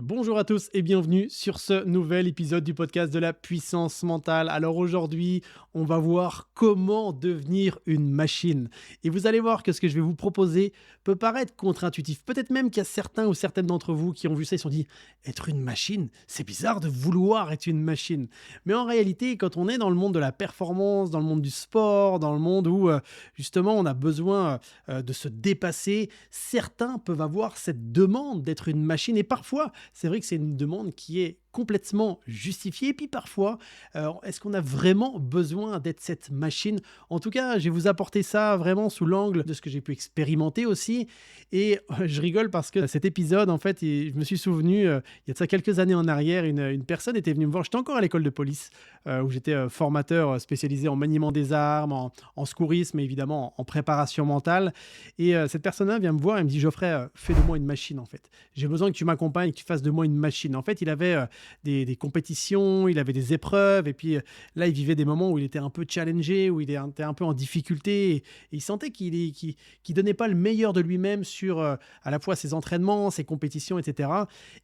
Bonjour à tous et bienvenue sur ce nouvel épisode du podcast de la puissance mentale. Alors aujourd'hui, on va voir comment devenir une machine. Et vous allez voir que ce que je vais vous proposer peut paraître contre-intuitif. Peut-être même qu'il y a certains ou certaines d'entre vous qui ont vu ça et se sont dit « Être une machine, c'est bizarre de vouloir être une machine ». Mais en réalité, quand on est dans le monde de la performance, dans le monde du sport, dans le monde où justement on a besoin de se dépasser, certains peuvent avoir cette demande d'être une machine et parfois c'est vrai que c'est une demande qui est complètement justifiée. Et puis parfois, est-ce qu'on a vraiment besoin d'être cette machine? En tout cas, je vais vous apporter ça vraiment sous l'angle de ce que j'ai pu expérimenter aussi. Et je rigole parce que cet épisode, en fait, je me suis souvenu, il y a de ça quelques années en arrière, une personne était venue me voir. J'étais encore à l'école de police, où j'étais formateur spécialisé en maniement des armes, en secourisme et évidemment en préparation mentale. Et cette personne-là vient me voir et me dit: Geoffrey, fais de moi une machine en fait. J'ai besoin que tu m'accompagnes, que tu fasses de moi une machine. En fait, il avait des compétitions, il avait des épreuves, et puis là, il vivait des moments où il était un peu challengé, où il était un peu en difficulté, et il sentait qu'il donnait pas le meilleur de lui-même sur à la fois ses entraînements, ses compétitions, etc.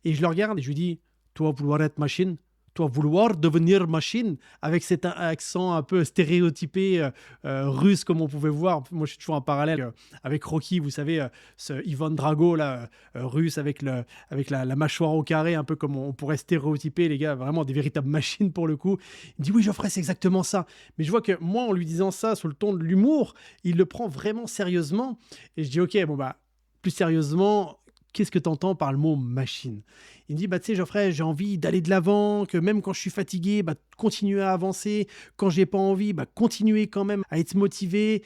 Et je le regarde et je lui dis: toi, vouloir être machine, toi, vouloir devenir machine, avec cet accent un peu stéréotypé russe, comme on pouvait voir. Moi, je suis toujours en parallèle avec Rocky, vous savez, ce Ivan Drago, là, russe, avec la mâchoire au carré, un peu comme on pourrait stéréotyper, les gars, vraiment des véritables machines pour le coup. Il dit: oui, Geoffrey, c'est exactement ça. Mais je vois que moi, en lui disant ça sous le ton de l'humour, il le prend vraiment sérieusement. Et je dis: ok, bon, bah, plus sérieusement, qu'est-ce que tu entends par le mot machine? Il me dit: bah, tu sais, Geoffrey, j'ai envie d'aller de l'avant, que même quand je suis fatigué, bah, continuer à avancer. Quand j'ai pas envie, bah, continuer quand même à être motivé.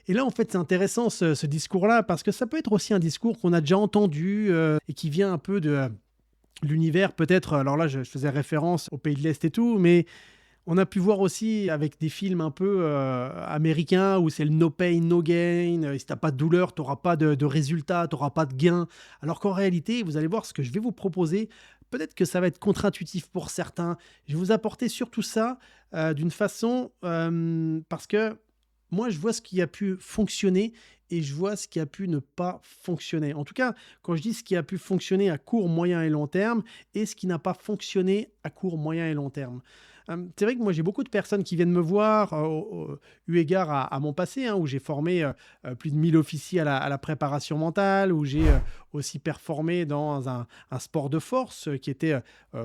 Et là, en fait, c'est intéressant ce discours-là, parce que ça peut être aussi un discours qu'on a déjà entendu et qui vient un peu de l'univers, peut-être. Alors là, je faisais référence au pays de l'Est et tout, mais on a pu voir aussi avec des films un peu américains où c'est le no pain, no gain. Si t'as pas de douleur, tu n'auras pas de résultat, tu n'auras pas de gain. Alors qu'en réalité, vous allez voir ce que je vais vous proposer. Peut-être que ça va être contre-intuitif pour certains. Je vais vous apporter surtout ça d'une façon parce que moi, je vois ce qui a pu fonctionner et je vois ce qui a pu ne pas fonctionner. En tout cas, quand je dis ce qui a pu fonctionner à court, moyen et long terme et ce qui n'a pas fonctionné à court, moyen et long terme. C'est vrai que moi, j'ai beaucoup de personnes qui viennent me voir, eu égard à mon passé, hein, où j'ai formé plus de 1000 officiers à la préparation mentale, où j'ai aussi performé dans un sport de force qui était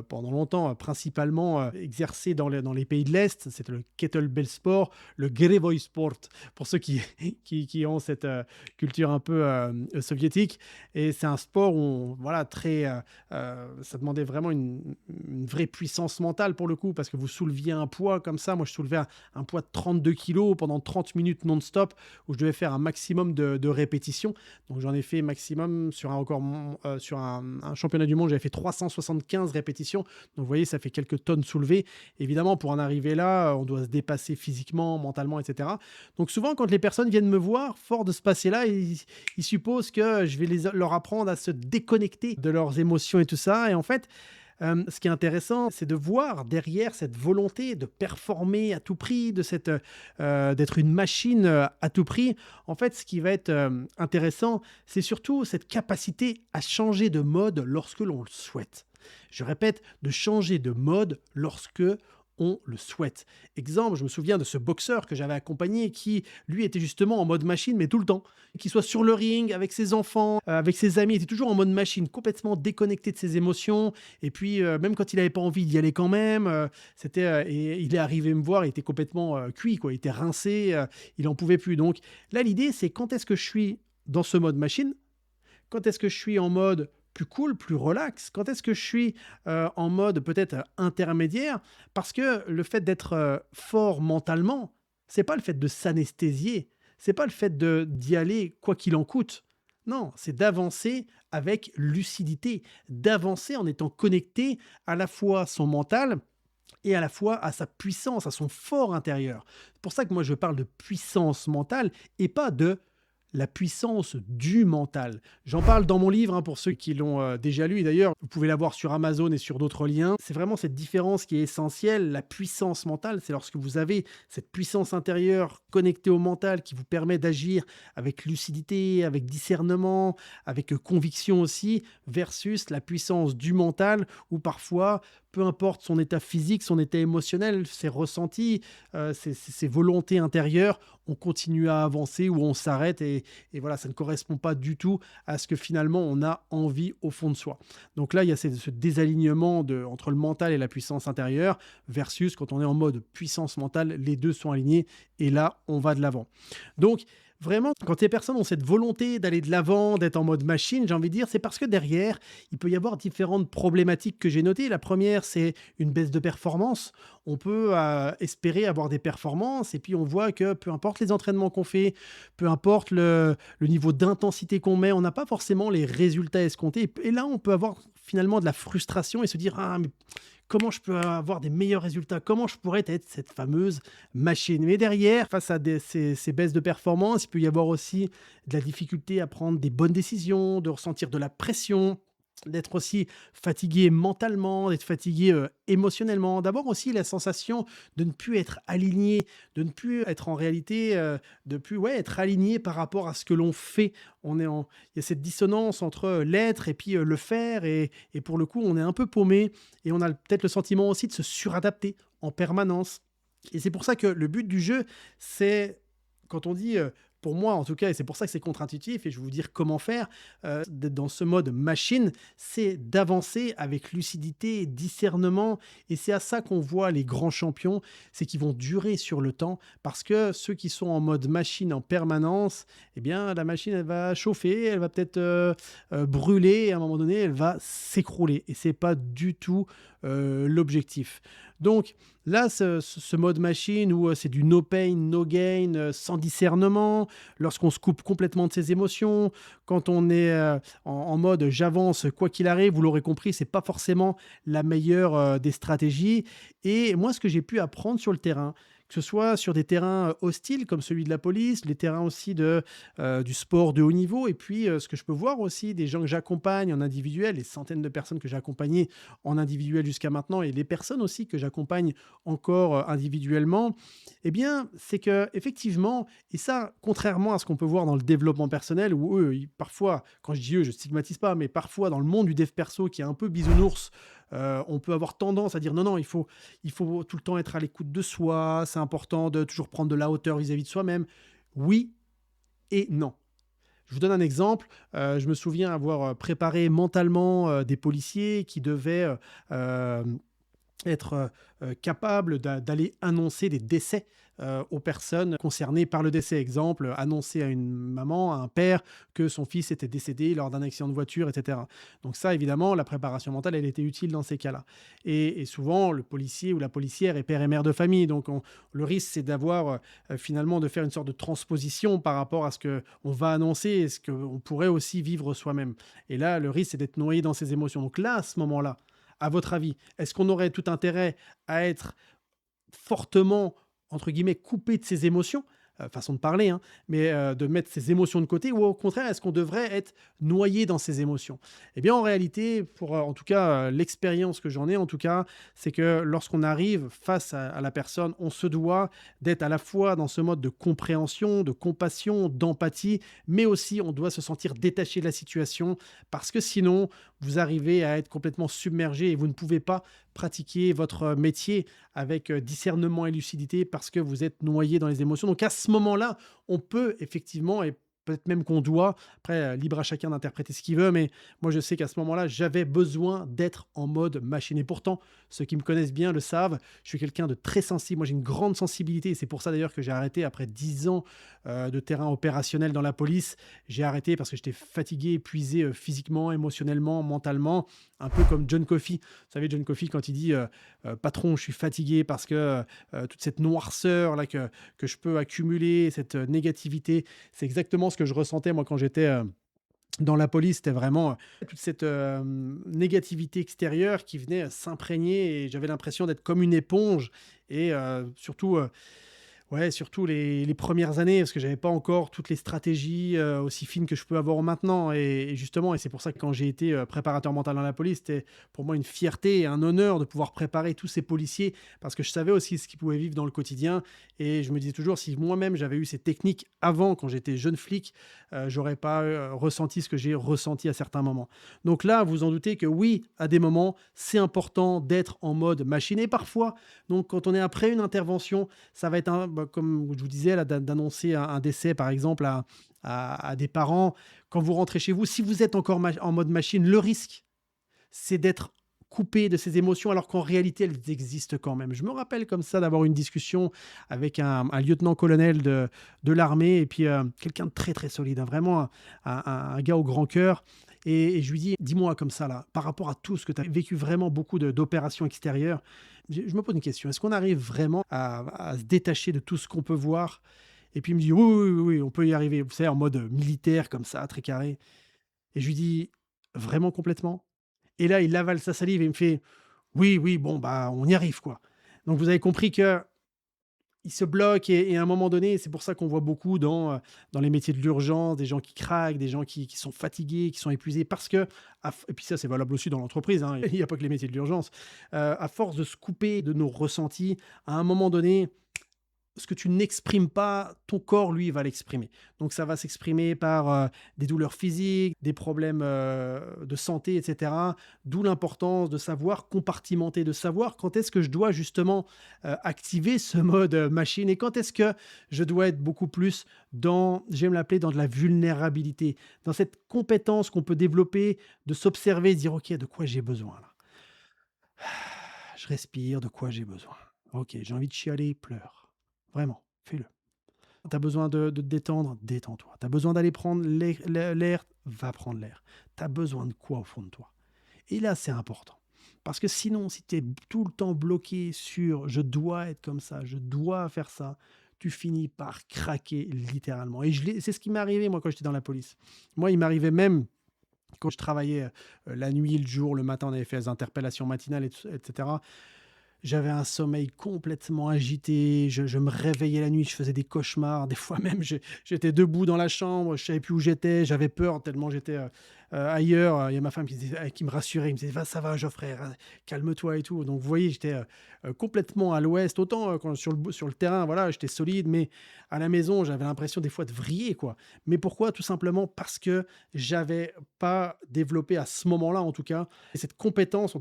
pendant longtemps principalement exercé dans les pays de l'Est. C'était le kettlebell sport, le Grevoy sport, pour ceux qui ont cette culture un peu soviétique. Et c'est un sport où, voilà, ça demandait vraiment une vraie puissance mentale pour le coup, parce que vous souleviez un poids comme ça. Moi, je soulevais un poids de 32 kilos pendant 30 minutes non-stop, où je devais faire un maximum de répétitions. Donc, j'en ai fait maximum sur un championnat du monde. J'avais fait 375 répétitions. Donc, vous voyez, ça fait quelques tonnes soulevées. Évidemment, pour en arriver là, on doit se dépasser physiquement, mentalement, etc. Donc, souvent, quand les personnes viennent me voir, fort de ce passé-là, ils supposent que je vais leur apprendre à se déconnecter de leurs émotions et tout ça. Et en fait, ce qui est intéressant, c'est de voir derrière cette volonté de performer à tout prix, d'être une machine à tout prix. En fait, ce qui va être intéressant, c'est surtout cette capacité à changer de mode lorsque l'on le souhaite. Je répète, de changer de mode lorsque on le souhaite. Exemple, je me souviens de ce boxeur que j'avais accompagné qui, lui, était justement en mode machine, mais tout le temps. Qu'il soit sur le ring, avec ses enfants, avec ses amis, il était toujours en mode machine, complètement déconnecté de ses émotions. Et puis, même quand il n'avait pas envie, il y allait quand même. Et il est arrivé me voir, il était complètement cuit, quoi. Il était rincé, il n'en pouvait plus. Donc là, l'idée, c'est quand est-ce que je suis dans ce mode machine? Quand est-ce que je suis en mode plus cool, plus relax? Quand est-ce que je suis en mode peut-être intermédiaire? Parce que le fait d'être fort mentalement, c'est pas le fait de s'anesthésier, c'est pas le fait d'y aller quoi qu'il en coûte. Non, c'est d'avancer avec lucidité, d'avancer en étant connecté à la fois à son mental et à la fois à sa puissance, à son fort intérieur. C'est pour ça que moi je parle de puissance mentale et pas de la puissance du mental. J'en parle dans mon livre, hein, pour ceux qui l'ont déjà lu. Et d'ailleurs, vous pouvez l'avoir sur Amazon et sur d'autres liens. C'est vraiment cette différence qui est essentielle. La puissance mentale, c'est lorsque vous avez cette puissance intérieure connectée au mental qui vous permet d'agir avec lucidité, avec discernement, avec conviction aussi, versus la puissance du mental où parfois, peu importe son état physique, son état émotionnel, ses ressentis, ses volontés intérieures, on continue à avancer ou on s'arrête et voilà, ça ne correspond pas du tout à ce que finalement on a envie au fond de soi. Donc là, il y a ce désalignement entre le mental et la puissance intérieure versus quand on est en mode puissance mentale, les deux sont alignés et là, on va de l'avant. Donc, vraiment, quand les personnes ont cette volonté d'aller de l'avant, d'être en mode machine, j'ai envie de dire, c'est parce que derrière, il peut y avoir différentes problématiques que j'ai notées. La première, c'est une baisse de performance. On peut espérer avoir des performances et puis on voit que peu importe les entraînements qu'on fait, peu importe le niveau d'intensité qu'on met, on n'a pas forcément les résultats escomptés. Et là, on peut avoir finalement de la frustration et se dire, ah, mais comment je peux avoir des meilleurs résultats? Comment je pourrais être cette fameuse machine? Mais derrière, face à ces baisses de performance, il peut y avoir aussi de la difficulté à prendre des bonnes décisions, de ressentir de la pression, d'être aussi fatigué mentalement, d'être fatigué émotionnellement, d'avoir aussi la sensation de ne plus être aligné, de ne plus être en réalité, de plus ouais, être aligné par rapport à ce que l'on fait. Il y a cette dissonance entre l'être et puis le faire, et pour le coup, on est un peu paumé et on a peut-être le sentiment aussi de se suradapter en permanence. Et c'est pour ça que le but du jeu, c'est quand on dit, pour moi en tout cas, et c'est pour ça que c'est contre-intuitif, et je vais vous dire comment faire, d'être dans ce mode machine, c'est d'avancer avec lucidité et discernement. Et c'est à ça qu'on voit les grands champions, c'est qu'ils vont durer sur le temps, parce que ceux qui sont en mode machine en permanence, eh bien la machine elle va chauffer, elle va peut-être brûler, et à un moment donné elle va s'écrouler. Et c'est pas du tout l'objectif. Donc là, ce mode machine où c'est du no pain, no gain, sans discernement, lorsqu'on se coupe complètement de ses émotions, quand on est en mode j'avance quoi qu'il arrive, vous l'aurez compris, c'est pas forcément la meilleure des stratégies. Et moi, ce que j'ai pu apprendre sur le terrain, que ce soit sur des terrains hostiles comme celui de la police, les terrains aussi du sport de haut niveau, et puis ce que je peux voir aussi des gens que j'accompagne en individuel, les centaines de personnes que j'ai accompagnées en individuel jusqu'à maintenant, et les personnes aussi que j'accompagne encore individuellement, eh bien, c'est que effectivement, et ça, contrairement à ce qu'on peut voir dans le développement personnel, où eux, parfois, quand je dis eux, je stigmatise pas, mais parfois dans le monde du dev perso qui est un peu bisounours, on peut avoir tendance à dire non, non, il faut tout le temps être à l'écoute de soi, c'est important de toujours prendre de la hauteur vis-à-vis de soi-même. Oui et non. Je vous donne un exemple. Je me souviens avoir préparé mentalement des policiers qui devaient être capable d'aller annoncer des décès aux personnes concernées par le décès. Exemple, annoncer à une maman, à un père, que son fils était décédé lors d'un accident de voiture, etc. Donc ça, évidemment, la préparation mentale, elle était utile dans ces cas-là. Et souvent, le policier ou la policière est père et mère de famille. Donc le risque, c'est d'avoir finalement de faire une sorte de transposition par rapport à ce qu'on va annoncer et ce qu'on pourrait aussi vivre soi-même. Et là, le risque, c'est d'être noyé dans ses émotions. Donc là, à ce moment-là, à votre avis, est-ce qu'on aurait tout intérêt à être fortement, entre guillemets, coupé de ses émotions, façon de parler, hein, mais de mettre ses émotions de côté, ou au contraire, est-ce qu'on devrait être noyé dans ses émotions? Eh bien, en réalité, pour en tout cas l'expérience que j'en ai, en tout cas, c'est que lorsqu'on arrive face à la personne, on se doit d'être à la fois dans ce mode de compréhension, de compassion, d'empathie, mais aussi on doit se sentir détaché de la situation, parce que sinon, vous arrivez à être complètement submergé et vous ne pouvez pas pratiquer votre métier avec discernement et lucidité parce que vous êtes noyé dans les émotions. Donc à ce moment-là, on peut effectivement, et peut-être même qu'on doit, après libre à chacun d'interpréter ce qu'il veut, mais moi je sais qu'à ce moment-là, j'avais besoin d'être en mode machine. Et pourtant, ceux qui me connaissent bien le savent, je suis quelqu'un de très sensible. Moi j'ai une grande sensibilité et c'est pour ça d'ailleurs que j'ai arrêté après 10 ans de terrain opérationnel dans la police. J'ai arrêté parce que j'étais fatigué, épuisé physiquement, émotionnellement, mentalement, un peu comme John Coffey. Vous savez, John Coffey, quand il dit patron, je suis fatigué parce que toute cette noirceur là que je peux accumuler, cette négativité, c'est exactement ce que je ressentais moi quand j'étais dans la police. C'était vraiment toute cette négativité extérieure qui venait s'imprégner et j'avais l'impression d'être comme une éponge et surtout Ouais, surtout les premières années, parce que j'avais pas encore toutes les stratégies, aussi fines que je peux avoir maintenant et justement et c'est pour ça que quand j'ai été, préparateur mental dans la police, c'était pour moi une fierté et un honneur de pouvoir préparer tous ces policiers parce que je savais aussi ce qu'ils pouvaient vivre dans le quotidien et je me disais toujours: «Si moi-même j'avais eu ces techniques avant, quand j'étais jeune flic, j'aurais pas, ressenti ce que j'ai ressenti à certains moments». Donc là, vous en doutez que oui, à des moments, c'est important d'être en mode machine et parfois, donc quand on est après une intervention, ça va être comme je vous disais là, d'annoncer un décès par exemple à des parents. Quand vous rentrez chez vous, si vous êtes encore en mode machine, le risque, c'est d'être coupé de ces émotions alors qu'en réalité, elles existent quand même. Je me rappelle comme ça d'avoir une discussion avec un lieutenant-colonel de l'armée et puis quelqu'un de très très solide, hein, vraiment un gars au grand cœur. Et je lui dis, dis-moi comme ça, là, par rapport à tout ce que tu as vécu, vraiment beaucoup d'opérations extérieures, je me pose une question. Est-ce qu'on arrive vraiment à se détacher de tout ce qu'on peut voir? Et puis il me dit, oui, oui, oui, oui, on peut y arriver. Vous savez, en mode militaire, comme ça, très carré. Et je lui dis, vraiment complètement? Et là, il avale sa salive et il me fait, oui, oui, bon, bah, on y arrive, quoi. Donc vous avez compris que il se bloque et à un moment donné, c'est pour ça qu'on voit beaucoup dans les métiers de l'urgence, des gens qui craquent, des gens qui sont fatigués, qui sont épuisés parce que et puis ça, c'est valable aussi dans l'entreprise, hein, il y a pas que les métiers de l'urgence. À force de se couper de nos ressentis, à un moment donné, ce que tu n'exprimes pas, ton corps, lui, va l'exprimer. Donc ça va s'exprimer par, des douleurs physiques, des problèmes, de santé et cetera. D'où l'importance de savoir compartimenter, de savoir quand est-ce que je dois justement, activer ce mode, machine et quand est-ce que je dois être beaucoup plus dans, j'aime l'appeler, dans de la vulnérabilité, dans cette compétence qu'on peut développer de s'observer, de dire: «OK, de quoi j'ai besoin là? Je respire, de quoi j'ai besoin? OK, j'ai envie de chialer, pleure. Vraiment, fais-le. Tu as besoin de te détendre, détends-toi. Tu as besoin d'aller prendre l'air, va prendre l'air. Tu as besoin de quoi au fond de toi?» Et là, c'est important. Parce que sinon, si tu es tout le temps bloqué sur je dois être comme ça, je dois faire ça, tu finis par craquer littéralement. Et c'est ce qui m'est arrivé moi quand j'étais dans la police. Moi, il m'arrivait même quand je travaillais la nuit, le jour, le matin, on avait fait des interpellations matinales, etc. J'avais un sommeil complètement agité, je me réveillais la nuit, je faisais des cauchemars. Des fois même, j'étais debout dans la chambre, je savais plus où j'étais, j'avais peur tellement j'étais, ailleurs. Il y a ma femme qui me rassurait, il me disait: «Va, ça va Geoffrey, calme-toi et tout». Donc vous voyez, j'étais, complètement à l'ouest. Autant, quand sur le terrain, voilà, j'étais solide, mais à la maison, j'avais l'impression des fois de vriller, quoi. Mais pourquoi? Tout simplement parce que j'avais pas développé à ce moment-là, en tout cas, et cette compétence,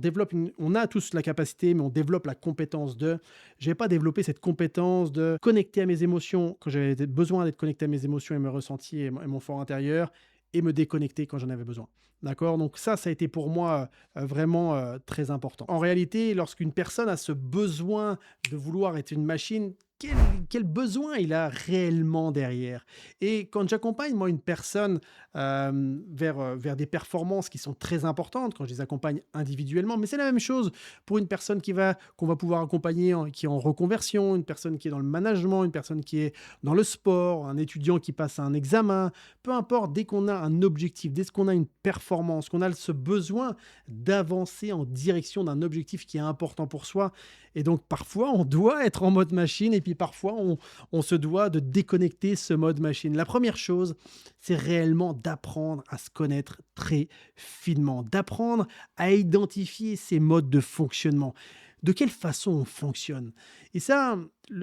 on a tous la capacité, mais on développe la compétence de j'ai pas développé cette compétence de connecter à mes émotions quand j'avais besoin d'être connecté à mes émotions et mes ressentis et mon fort intérieur et me déconnecter quand j'en avais besoin. D'accord? Donc ça a été pour moi, vraiment, très important. En réalité, lorsqu'une personne a ce besoin de vouloir être une machine, quel quel besoin il a réellement derrière? Et quand j'accompagne moi une personne, vers des performances qui sont très importantes, quand je les accompagne individuellement, mais c'est la même chose pour une personne qu'on va pouvoir accompagner qui est en reconversion, une personne qui est dans le management, une personne qui est dans le sport, un étudiant qui passe un examen, peu importe, dès qu'on a un objectif, dès qu'on a une performance, qu'on a ce besoin d'avancer en direction d'un objectif qui est important pour soi. Et donc parfois on doit être en mode machine et puis parfois on se doit de déconnecter ce mode machine. La première chose, c'est réellement d'apprendre à se connaître très finement, d'apprendre à identifier ces modes de fonctionnement. De quelle façon on fonctionne? Et ça,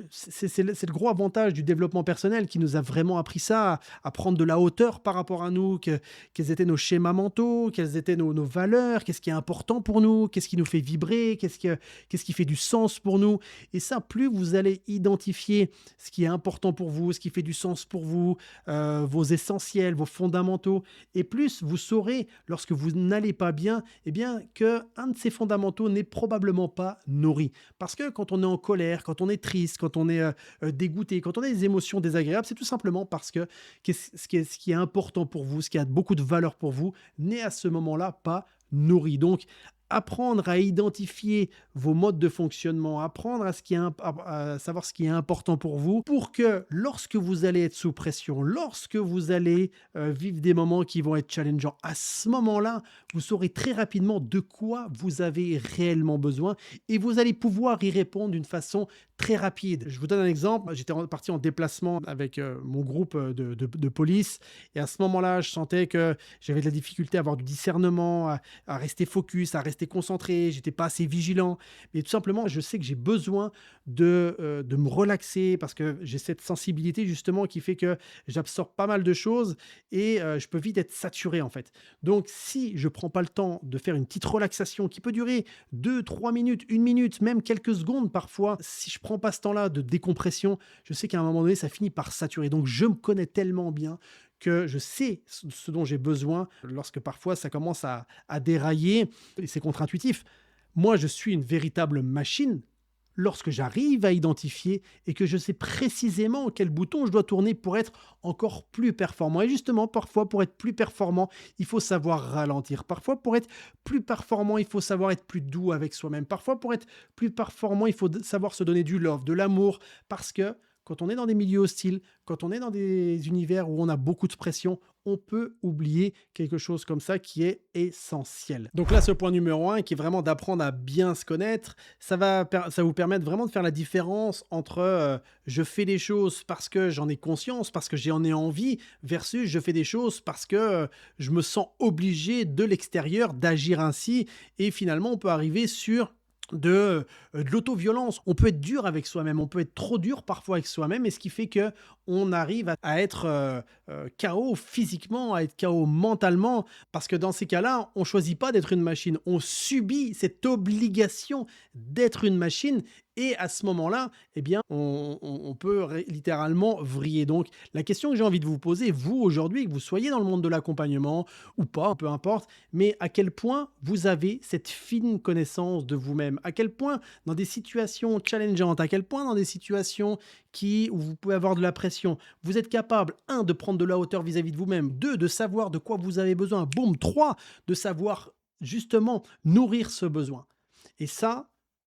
c'est le gros avantage du développement personnel qui nous a vraiment appris ça, à prendre de la hauteur par rapport à nous, quels étaient nos schémas mentaux, quelles étaient nos valeurs, qu'est-ce qui est important pour nous, qu'est-ce qui nous fait vibrer, qu'est-ce qui fait du sens pour nous. Et ça, plus vous allez identifier ce qui est important pour vous, ce qui fait du sens pour vous, vos essentiels, vos fondamentaux, et plus vous saurez, lorsque vous n'allez pas bien, eh bien, qu'un de ces fondamentaux n'est probablement pas nourri. Parce que quand on est en colère, quand on est triste, quand on est dégoûté, quand on a des émotions désagréables, c'est tout simplement parce que ce qui est important pour vous, ce qui a beaucoup de valeur pour vous, n'est à ce moment-là pas nourri. Donc, apprendre à identifier vos modes de fonctionnement, apprendre à savoir ce qui est important pour que lorsque vous allez être sous pression, lorsque vous allez vivre des moments qui vont être challengeants, à ce moment-là, vous saurez très rapidement de quoi vous avez réellement besoin et vous allez pouvoir y répondre d'une façon très rapide. Je vous donne un exemple. J'étais parti en déplacement avec mon groupe de police. Et à ce moment-là, je sentais que j'avais de la difficulté à avoir du discernement, à rester focus, à rester concentré. J'étais pas assez vigilant. Mais tout simplement, je sais que j'ai besoin de me relaxer parce que j'ai cette sensibilité justement qui fait que j'absorbe pas mal de choses et je peux vite être saturé en fait. Donc si je prends pas le temps de faire une petite relaxation qui peut durer 2, 3 minutes, 1 minute, même quelques secondes parfois, si je prends pas ce temps-là de décompression, je sais qu'à un moment donné, ça finit par saturer. Donc je me connais tellement bien que je sais ce dont j'ai besoin lorsque parfois ça commence à dérailler et c'est contre-intuitif. Moi, je suis une véritable machine lorsque j'arrive à identifier et que je sais précisément quel bouton je dois tourner pour être encore plus performant. Et justement, parfois, pour être plus performant, il faut savoir ralentir. Parfois, pour être plus performant, il faut savoir être plus doux avec soi-même. Parfois, pour être plus performant, il faut savoir se donner du love, de l'amour, parce que quand on est dans des milieux hostiles, quand on est dans des univers où on a beaucoup de pression, on peut oublier quelque chose comme ça qui est essentiel. Donc là, ce point numéro un, qui est vraiment d'apprendre à bien se connaître, ça vous permettre vraiment de faire la différence entre je fais des choses parce que j'en ai conscience, parce que j'en ai envie, versus je fais des choses parce que je me sens obligé de l'extérieur d'agir ainsi. Et finalement, on peut arriver sur de l'auto-violence. On peut être dur avec soi-même, on peut être trop dur parfois avec soi-même, et ce qui fait que on arrive à être KO physiquement, à être KO mentalement, parce que dans ces cas-là, on choisit pas d'être une machine, on subit cette obligation d'être une machine, et à ce moment-là, eh bien, on peut littéralement vriller. Donc, la question que j'ai envie de vous poser, vous aujourd'hui, que vous soyez dans le monde de l'accompagnement ou pas, peu importe, mais à quel point vous avez cette fine connaissance de vous-même, à quel point dans des situations challengeantes, à quel point dans des situations où vous pouvez avoir de la pression, vous êtes capable, un, de prendre de la hauteur vis-à-vis de vous-même, deux, de savoir de quoi vous avez besoin, boum, trois, de savoir justement nourrir ce besoin. Et ça,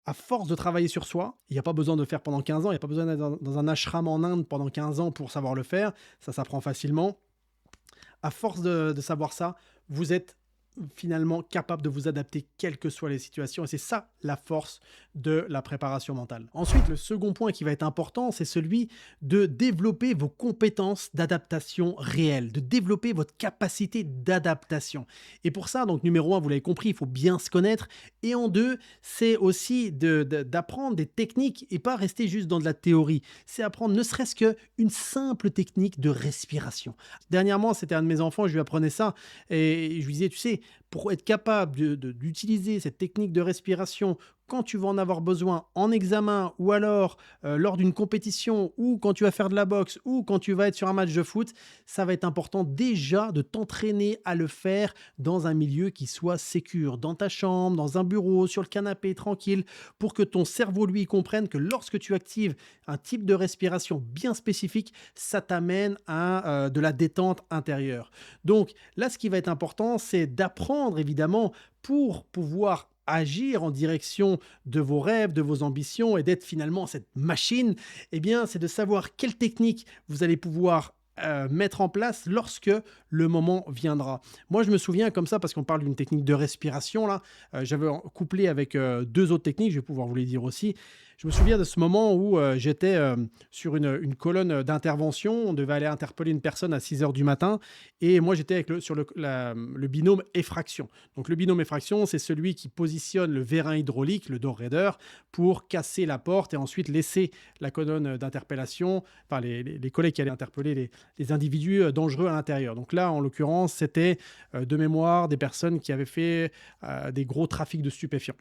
à force de travailler sur soi, il n'y a pas besoin de faire pendant 15 ans, il n'y a pas besoin d'être dans un ashram en Inde pendant 15 ans pour savoir le faire, ça s'apprend facilement. À force de savoir ça, vous êtes finalement capable de vous adapter quelles que soient les situations, et c'est ça la force de la préparation mentale. Ensuite, le second point qui va être important, c'est celui de développer vos compétences d'adaptation réelles, de développer votre capacité d'adaptation. Et pour ça, donc numéro un, vous l'avez compris, il faut bien se connaître, et en deux, c'est aussi d'apprendre des techniques et pas rester juste dans de la théorie. C'est apprendre ne serait-ce qu'une simple technique de respiration. Dernièrement, c'était un de mes enfants, je lui apprenais ça, et je lui disais, tu sais, pour être capable d'utiliser cette technique de respiration quand tu vas en avoir besoin en examen, ou alors lors d'une compétition, ou quand tu vas faire de la boxe, ou quand tu vas être sur un match de foot, ça va être important déjà de t'entraîner à le faire dans un milieu qui soit sécure, dans ta chambre, dans un bureau, sur le canapé, tranquille, pour que ton cerveau, lui, comprenne que lorsque tu actives un type de respiration bien spécifique, ça t'amène à de la détente intérieure. Donc là, ce qui va être important, c'est d'apprendre évidemment pour pouvoir agir en direction de vos rêves, de vos ambitions, et d'être finalement cette machine, eh bien, c'est de savoir quelle technique vous allez pouvoir mettre en place lorsque le moment viendra. Moi, je me souviens comme ça, parce qu'on parle d'une technique de respiration, là, j'avais couplé avec deux autres techniques, je vais pouvoir vous les dire aussi. Je me souviens de ce moment où j'étais sur une colonne d'intervention, on devait aller interpeller une personne à 6 heures du matin, et moi j'étais sur le binôme effraction. Donc le binôme effraction, c'est celui qui positionne le vérin hydraulique, le door raider, pour casser la porte et ensuite laisser la colonne d'interpellation, enfin les collègues qui allaient interpeller les individus dangereux à l'intérieur. Donc là, en l'occurrence, c'était de mémoire des personnes qui avaient fait des gros trafics de stupéfiants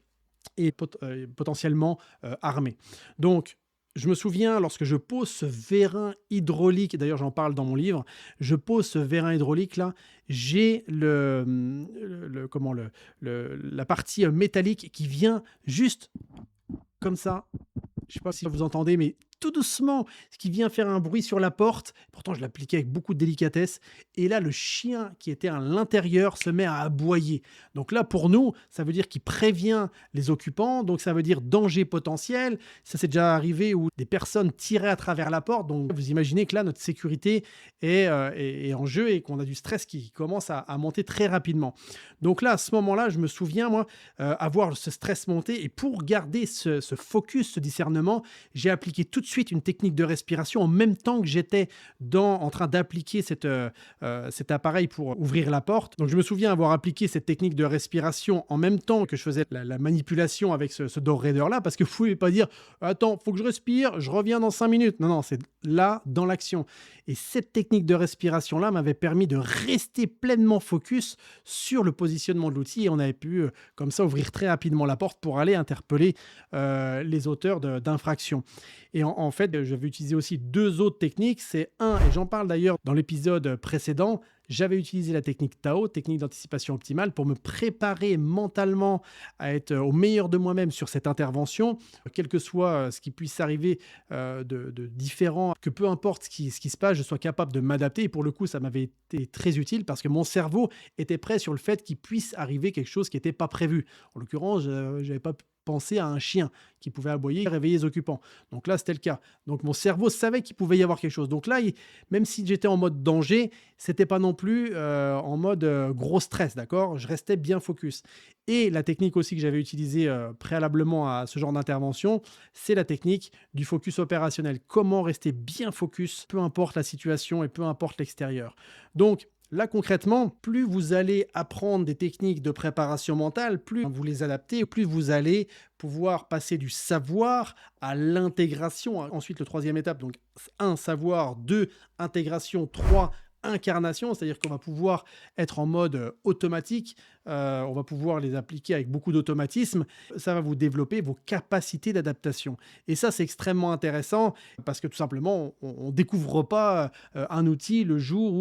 et potentiellement armés. Donc, je me souviens, lorsque je pose ce vérin hydraulique, d'ailleurs j'en parle dans mon livre, je pose ce vérin hydraulique là, j'ai la partie métallique qui vient juste comme ça. Je ne sais pas si vous entendez, mais tout doucement, ce qui vient faire un bruit sur la porte. Pourtant, je l'appliquais avec beaucoup de délicatesse. Et là, le chien qui était à l'intérieur se met à aboyer. Donc là, pour nous, ça veut dire qu'il prévient les occupants. Donc ça veut dire danger potentiel. Ça s'est déjà arrivé où des personnes tiraient à travers la porte. Donc vous imaginez que là, notre sécurité est en jeu et qu'on a du stress qui commence à monter très rapidement. Donc là, à ce moment-là, je me souviens, moi, avoir ce stress monter. Et pour garder ce focus, ce discernement, j'ai appliqué tout de suite une technique de respiration en même temps que j'étais en train d'appliquer cet appareil pour ouvrir la porte. Donc je me souviens avoir appliqué cette technique de respiration en même temps que je faisais la manipulation avec ce door reader-là, parce que vous ne pouvez pas dire «Attends, faut que je respire, je reviens dans 5 minutes». Non, non, c'est là, dans l'action. Et cette technique de respiration-là m'avait permis de rester pleinement focus sur le positionnement de l'outil et on avait pu, comme ça, ouvrir très rapidement la porte pour aller interpeller les auteurs d'infractions. Et en fait, je vais utiliser aussi 2 autres techniques. C'est un, et j'en parle d'ailleurs dans l'épisode précédent, j'avais utilisé la technique Tao, technique d'anticipation optimale, pour me préparer mentalement à être au meilleur de moi-même sur cette intervention, quel que soit ce qui puisse arriver de différent, que peu importe ce qui se passe, je sois capable de m'adapter. Et pour le coup, ça m'avait été très utile parce que mon cerveau était prêt sur le fait qu'il puisse arriver quelque chose qui n'était pas prévu. En l'occurrence, je n'avais pas pensé à un chien qui pouvait aboyer et réveiller les occupants. Donc là, c'était le cas. Donc mon cerveau savait qu'il pouvait y avoir quelque chose. Donc là, même si j'étais en mode danger, c'était pas non plus en mode gros stress, d'accord? Je restais bien focus. Et la technique aussi que j'avais utilisée préalablement à ce genre d'intervention, c'est la technique du focus opérationnel. Comment rester bien focus, peu importe la situation et peu importe l'extérieur. Donc, là, concrètement, plus vous allez apprendre des techniques de préparation mentale, plus vous les adaptez, plus vous allez pouvoir passer du savoir à l'intégration. Ensuite, le troisième étape, donc 1, savoir, 2, intégration, 3, incarnation, c'est-à-dire qu'on va pouvoir être en mode automatique, on va pouvoir les appliquer avec beaucoup d'automatisme, ça va vous développer vos capacités d'adaptation. Et ça, c'est extrêmement intéressant parce que tout simplement, on ne découvre pas un outil le jour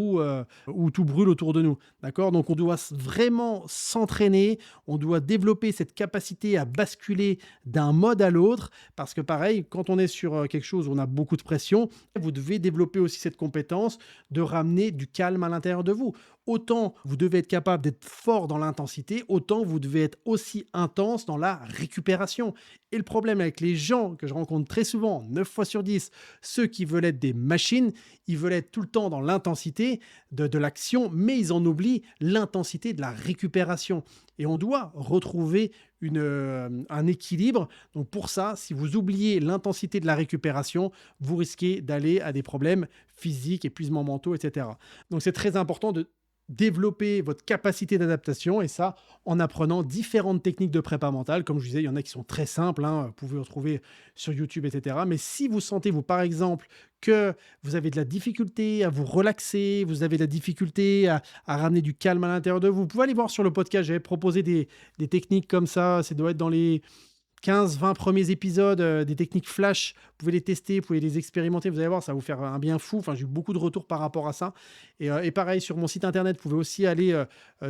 où tout brûle autour de nous. D'accord? Donc, on doit vraiment s'entraîner, on doit développer cette capacité à basculer d'un mode à l'autre parce que pareil, quand on est sur quelque chose où on a beaucoup de pression, vous devez développer aussi cette compétence de ramener du calme à l'intérieur de vous. Autant vous devez être capable d'être fort dans l'intensité, autant vous devez être aussi intense dans la récupération. Et le problème avec les gens que je rencontre très souvent, 9 fois sur 10, ceux qui veulent être des machines, ils veulent être tout le temps dans l'intensité de l'action, mais ils en oublient l'intensité de la récupération. Et on doit retrouver un équilibre. Donc pour ça, si vous oubliez l'intensité de la récupération, vous risquez d'aller à des problèmes physiques, épuisements mentaux, etc. Donc c'est très important de développer votre capacité d'adaptation et ça en apprenant différentes techniques de prépa mentale. Comme je disais, il y en a qui sont très simples, hein, vous pouvez les retrouver sur YouTube, etc. Mais si vous sentez, vous, par exemple, que vous avez de la difficulté à vous relaxer, vous avez de la difficulté à ramener du calme à l'intérieur de vous, vous pouvez aller voir sur le podcast, j'avais proposé des techniques comme ça doit être dans les 15-20 premiers épisodes, des techniques flash, vous pouvez les tester, vous pouvez les expérimenter, vous allez voir, ça va vous faire un bien fou. Enfin, j'ai eu beaucoup de retours par rapport à ça. Et pareil, sur mon site internet, vous pouvez aussi aller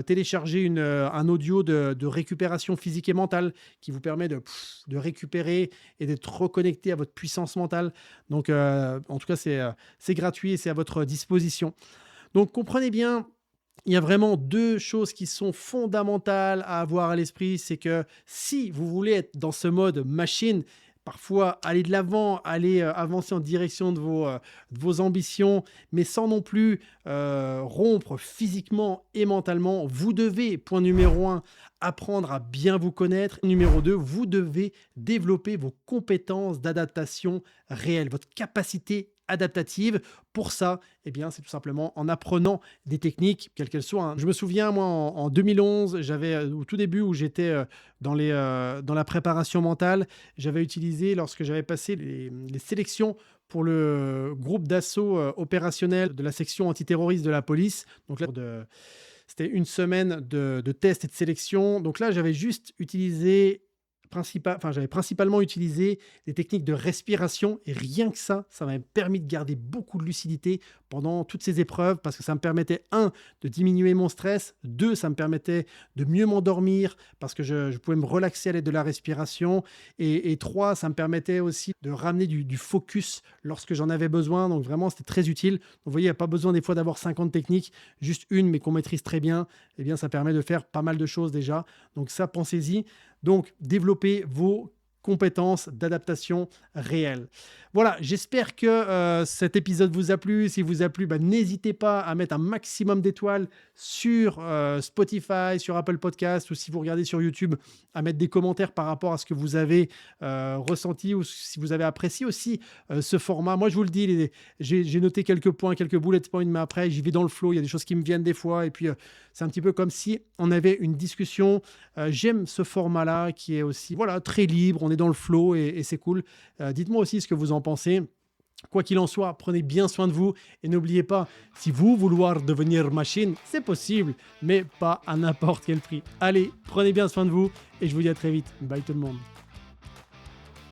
télécharger un audio de récupération physique et mentale qui vous permet de récupérer et d'être reconnecté à votre puissance mentale. Donc, en tout cas, c'est gratuit et c'est à votre disposition. Donc, comprenez bien, il y a vraiment 2 choses qui sont fondamentales à avoir à l'esprit. C'est que si vous voulez être dans ce mode machine, parfois aller de l'avant, aller avancer en direction de vos ambitions, mais sans non plus rompre physiquement et mentalement, vous devez, point numéro 1, apprendre à bien vous connaître. Numéro 2, vous devez développer vos compétences d'adaptation réelles, votre capacité adaptative. Pour ça, eh bien, c'est tout simplement en apprenant des techniques, quelles qu'elles soient, hein. Je me souviens, moi, en 2011, au tout début où j'étais dans la préparation mentale, j'avais utilisé, lorsque j'avais passé les sélections pour le groupe d'assaut opérationnel de la section antiterroriste de la police. Donc là, c'était une semaine de tests et de sélection. Donc là, j'avais juste utilisé j'avais principalement utilisé des techniques de respiration et rien que ça m'avait permis de garder beaucoup de lucidité pendant toutes ces épreuves parce que ça me permettait, un, de diminuer mon stress, deux, ça me permettait de mieux m'endormir parce que je pouvais me relaxer à l'aide de la respiration et trois, ça me permettait aussi de ramener du focus lorsque j'en avais besoin. Donc vraiment, c'était très utile. Donc, vous voyez, il n'y a pas besoin des fois d'avoir 50 techniques, juste une, mais qu'on maîtrise très bien. Eh bien, ça permet de faire pas mal de choses déjà. Donc ça, pensez-y. Donc, développez vos compétences d'adaptation réelles. Voilà, j'espère que cet épisode vous a plu. Si vous a plu, n'hésitez pas à mettre un maximum d'étoiles sur Spotify, sur Apple Podcast ou si vous regardez sur YouTube, à mettre des commentaires par rapport à ce que vous avez ressenti ou si vous avez apprécié aussi ce format. Moi, je vous le dis, j'ai noté quelques points, quelques bullet points, mais après, j'y vais dans le flow. Il y a des choses qui me viennent des fois et puis c'est un petit peu comme si on avait une discussion. J'aime ce format-là qui est aussi voilà, très libre. On est dans le flow et c'est cool. Dites-moi aussi ce que vous en pensez. Quoi qu'il en soit, prenez bien soin de vous et n'oubliez pas, si vous voulez devenir machine, c'est possible, mais pas à n'importe quel prix. Allez, prenez bien soin de vous et je vous dis à très vite. Bye tout le monde.